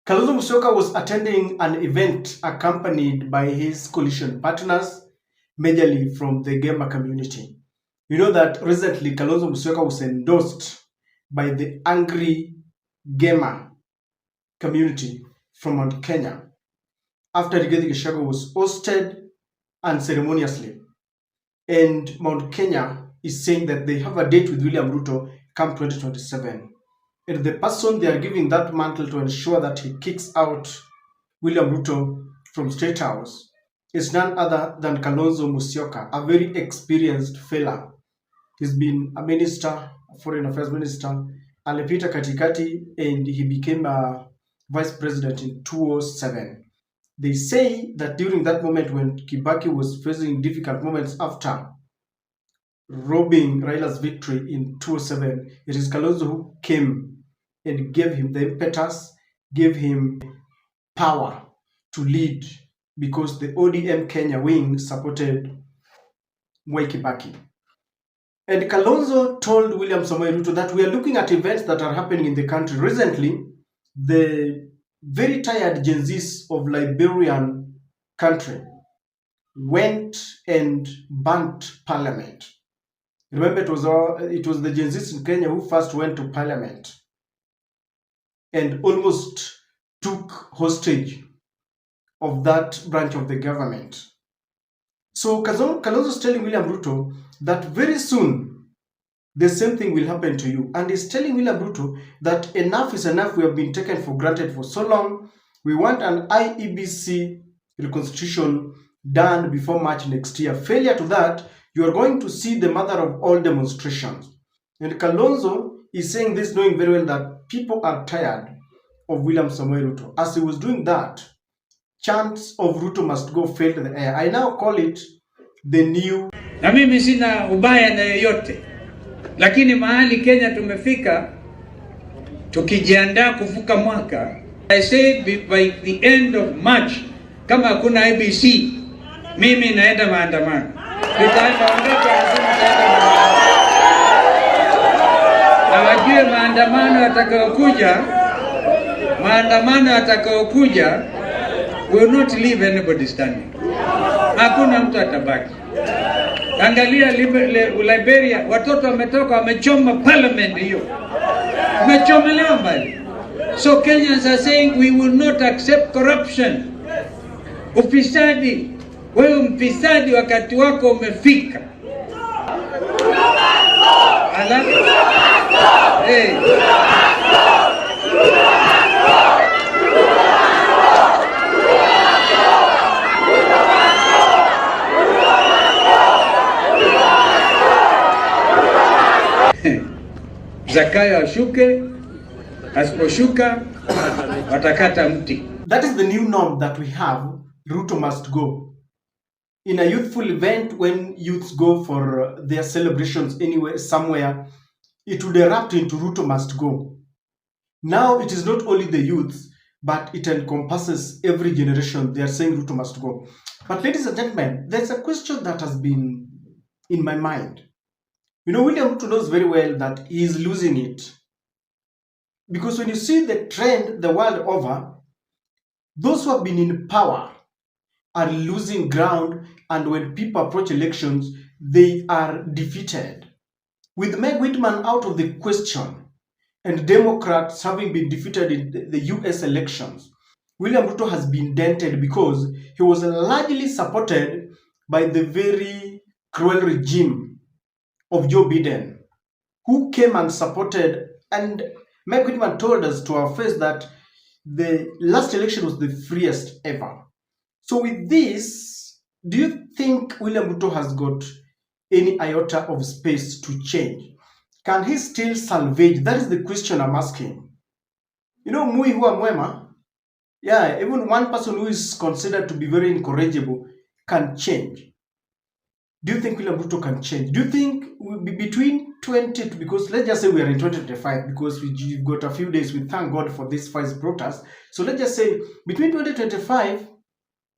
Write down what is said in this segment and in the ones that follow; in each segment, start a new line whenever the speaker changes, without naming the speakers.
Kalonzo Musyoka was attending an event accompanied by his coalition partners, majorly from the gamer community. You know that recently Kalonzo Musyoka was endorsed by the angry gamer community from Mount Kenya after Rigathi Gachagua was hosted unceremoniously. And Mount Kenya is saying that they have a date with William Ruto come 2027. And the person they are giving that mantle to ensure that he kicks out William Ruto from State House is none other than Kalonzo Musyoka, a very experienced fella. He's been a minister, a foreign affairs minister, alipita katikati, and he became a vice president in 2007. They say that during that moment when Kibaki was facing difficult moments after robbing Raila's victory in 2007, it is Kalonzo who came and gave him the impetus, gave him power to lead, because the ODM Kenya wing supported Mwai Kibaki. And Kalonzo told William Samoei Ruto that we are looking at events that are happening in the country. Recently, the very tired Gen-Zs of Liberian country went and burnt parliament. Remember, it was the Gen-Zs in Kenya who first went to parliament and almost took hostage of that branch of the government. So Kalonzo is telling William Ruto that very soon the same thing will happen to you. And he's telling William Ruto that enough is enough. We have been taken for granted for so long. We want an IEBC reconstitution done before March next year. Failure to that, you are going to see the mother of all demonstrations. And Kalonzo is saying this knowing very well that people are tired of William Samoei Ruto. As he was doing that, Chants of Ruto must go failed the air. I now call it the new.
Na mimi sina ubaya na yoyote, lakini mahali Kenya tumefika, tukijiandaa kuvuka mwaka, I said by the end of March, kama hakuna IEBC, mimi naenda maandamano. Nitaenda wangapi anasema naenda maandamano. Na wajue maandamano yatakayokuja will not leave anybody standing. Hakuna mtu atabaki. Angalia Liberia, watoto wametoka wamechoma parliament hiyo. Wamechomelewa mbali. So Kenyans are saying we will not accept corruption. Ufisadi, wewe mfisadi wakati wako umefika. Alafu hey. Zakayo ashuke, asiposhuka watakata mti.
That is the new norm that we have. Ruto must go. In a youthful event, when youths go for their celebrations anywhere, somewhere, it would erupt into Ruto must go. Now it is not only the youths, but it encompasses every generation. They are saying Ruto must go. But ladies and gentlemen, there's a question that has been in my mind. You know, William Ruto knows very well that he is losing it. Because when you see the trend the world over, those who have been in power are losing ground, and when people approach elections, they are defeated. With Meg Whitman out of the question, and Democrats having been defeated in the US elections, William Ruto has been dented because he was largely supported by the very cruel regime of Joe Biden, who came and supported, and Meg Whitman told us to our face that the last election was the freest ever. So with this, do you think William Ruto has got any iota of space to change? Can he still salvage? That is the question I'm asking. You know, Mui Hua Mwema, yeah, even one person who is considered to be very incorrigible can change. Do you think William Ruto can change? Do you think we'll be between 20, because let's just say we are in 2025, because we've got a few days, we thank God for this first protest. So let's just say between 2025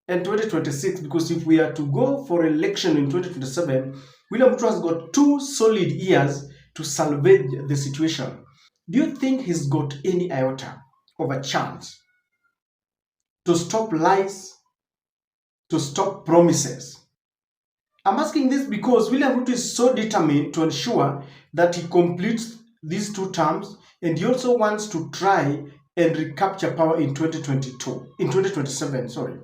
and 2026, because if we are to go for election in 2027, William Ruto has got 2 solid years to salvage the situation. Do you think he's got any iota of a chance to stop lies, to stop promises. I'm asking this because William Ruto is so determined to ensure that he completes these 2 terms, and he also wants to try and recapture power in 2027, sorry.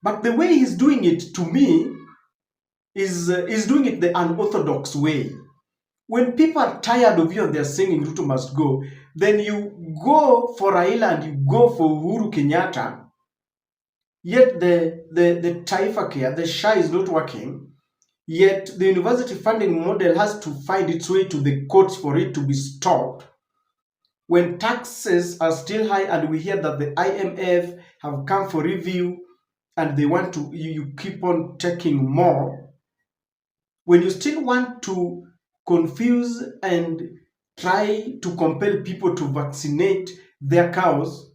But the way he's doing it, to me, is doing it the unorthodox way. When people are tired of you and they're saying Ruto must go, then you go for Raila and you go for Uhuru Kenyatta, yet the Taifa Care, the SHA is not working, yet the university funding model has to find its way to the courts for it to be stopped. When taxes are still high and we hear that the IMF have come for review and they want to, you keep on taking more. When you still want to confuse and try to compel people to vaccinate their cows,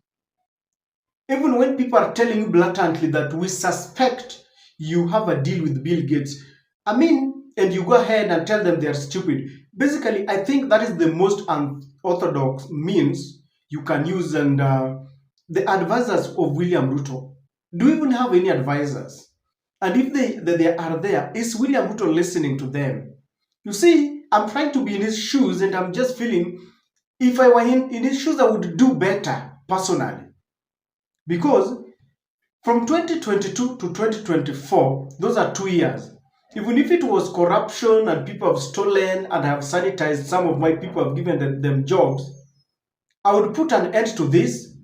even when people are telling you blatantly that we suspect you have a deal with Bill Gates, and you go ahead and tell them they are stupid. Basically, I think that is the most unorthodox means you can use. And the advisors of William Ruto, do you even have any advisors? And if they are there, is William Ruto listening to them? You see, I'm trying to be in his shoes, and I'm just feeling if I were in his shoes, I would do better personally. Because from 2022 to 2024, those are 2 years. Even if it was corruption and people have stolen and have sanitized some of my people, have given them jobs, I would put an end to this.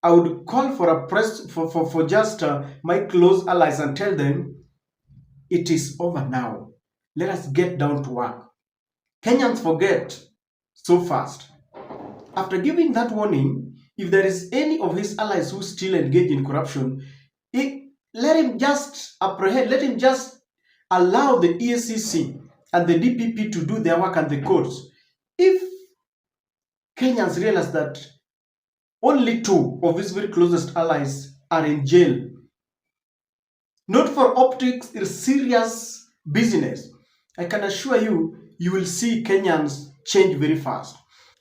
I would call for a press for just my close allies and tell them it is over now. Let us get down to work. Kenyans forget so fast. After giving that warning, if there is any of his allies who still engage in corruption, let him just apprehend, let him just allow the EACC and the DPP to do their work and the courts. If Kenyans realize that only 2 of his very closest allies are in jail, not for optics, it's serious business, I can assure you, you will see Kenyans change very fast.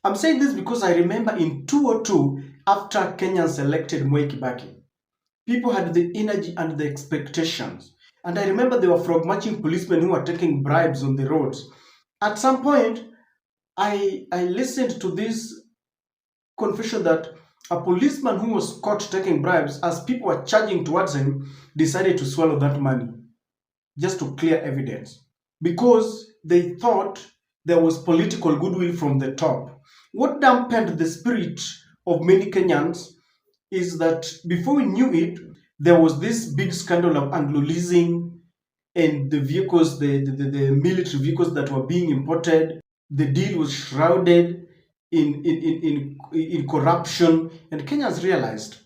I'm saying this because I remember in 2002, after Kenyans elected Mwai Kibaki, people had the energy and the expectations. And I remember there were frog marching policemen who were taking bribes on the roads. At some point, I listened to this confession that a policeman who was caught taking bribes, as people were charging towards him, decided to swallow that money just to clear evidence because they thought there was political goodwill from the top. What dampened the spirit of many Kenyans is that before we knew it, there was this big scandal of Anglo-leasing and the vehicles, the military vehicles that were being imported. The deal was shrouded in corruption, and Kenyans realized,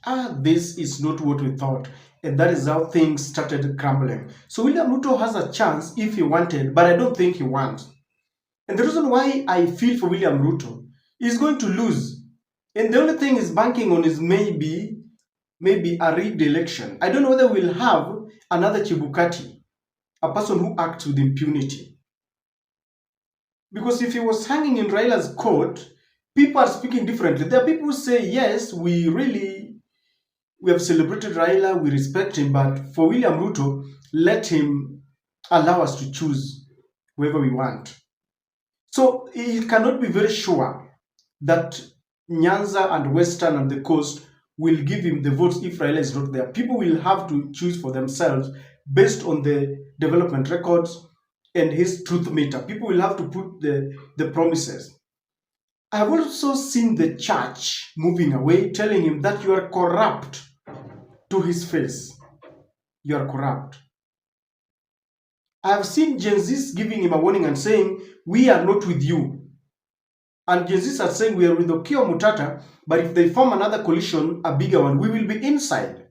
this is not what we thought. And that is how things started crumbling. So William Ruto has a chance if he wanted, but I don't think he wants. And the reason why I feel for William Ruto, he's going to lose. And the only thing he's banking on is maybe a rigged election. I don't know whether we'll have another Chibukati, a person who acts with impunity. Because if he was hanging in Raila's court, people are speaking differently. There are people who say, yes, we have celebrated Raila, we respect him, but for William Ruto, let him allow us to choose whoever we want. So he cannot be very sure that Nyanza and Western and the Coast will give him the votes if Raila is not there. People will have to choose for themselves based on the development records and his truth meter. People will have to put the promises. I have also seen the church moving away, telling him that you are corrupt to his face. You are corrupt. I have seen Gen-Zs giving him a warning and saying, we are not with you. And Gen-Zs are saying we are with Okiya Mutata, but if they form another coalition, a bigger one, we will be inside.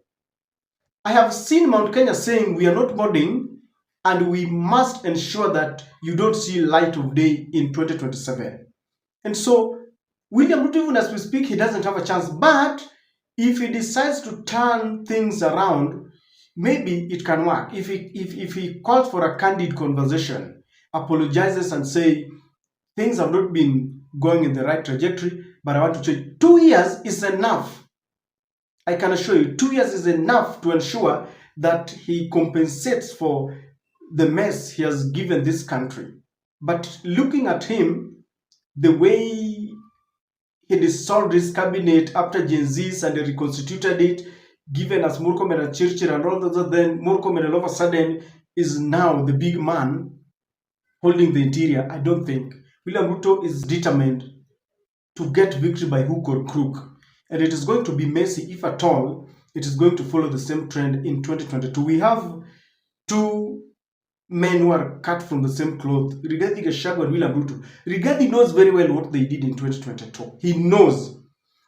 I have seen Mount Kenya saying we are not modding and we must ensure that you don't see light of day in 2027. And so, William Ruto, even as we speak, he doesn't have a chance. But if he decides to turn things around, maybe it can work. If he calls for a candid conversation, apologizes and say, things have not been going in the right trajectory, but I want to change. 2 years is enough. I can assure you, 2 years is enough to ensure that he compensates for the mess he has given this country. But looking at him, the way he dissolved his cabinet after Gen-Zs and he reconstituted it, given us Murkomen and Chirchir and all those, then Murkomen all of a sudden is now the big man holding the interior. I don't think. William Ruto is determined to get victory by hook or crook. And it is going to be messy, if at all, it is going to follow the same trend in 2022. We have two men who are cut from the same cloth, Rigathi Gachagua and William Ruto. Rigathi knows very well what they did in 2022. He knows.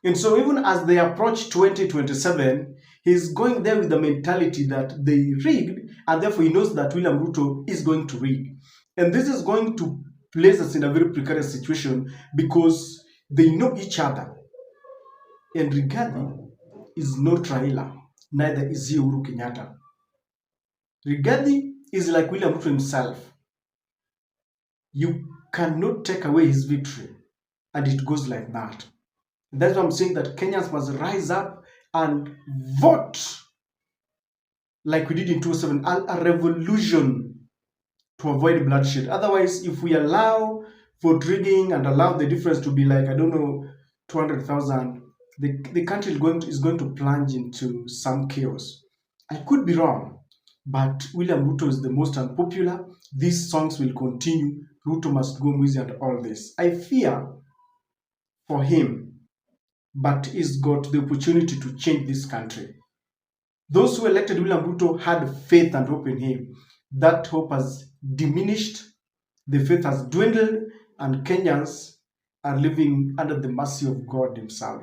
And so even as they approach 2027, he's going there with the mentality that they rigged, and therefore he knows that William Ruto is going to rig. And this is going to place us in a very precarious situation because they know each other. And Rigathi is no Raila, neither is he Uhuru Kenyatta. Rigathi is like William Ruto himself. You cannot take away his victory, and it goes like that. And that's why I'm saying that Kenyans must rise up and vote like we did in 2007, a revolution to avoid bloodshed. Otherwise, if we allow vote rigging and allow the difference to be like, I don't know, 200,000, the country is going to plunge into some chaos. I could be wrong, but William Ruto is the most unpopular. These songs will continue. Ruto must go Mwizi and all this. I fear for him, but he's got the opportunity to change this country. Those who elected William Ruto had faith and hope in him. That hope has diminished, the faith has dwindled, and Kenyans are living under the mercy of God himself.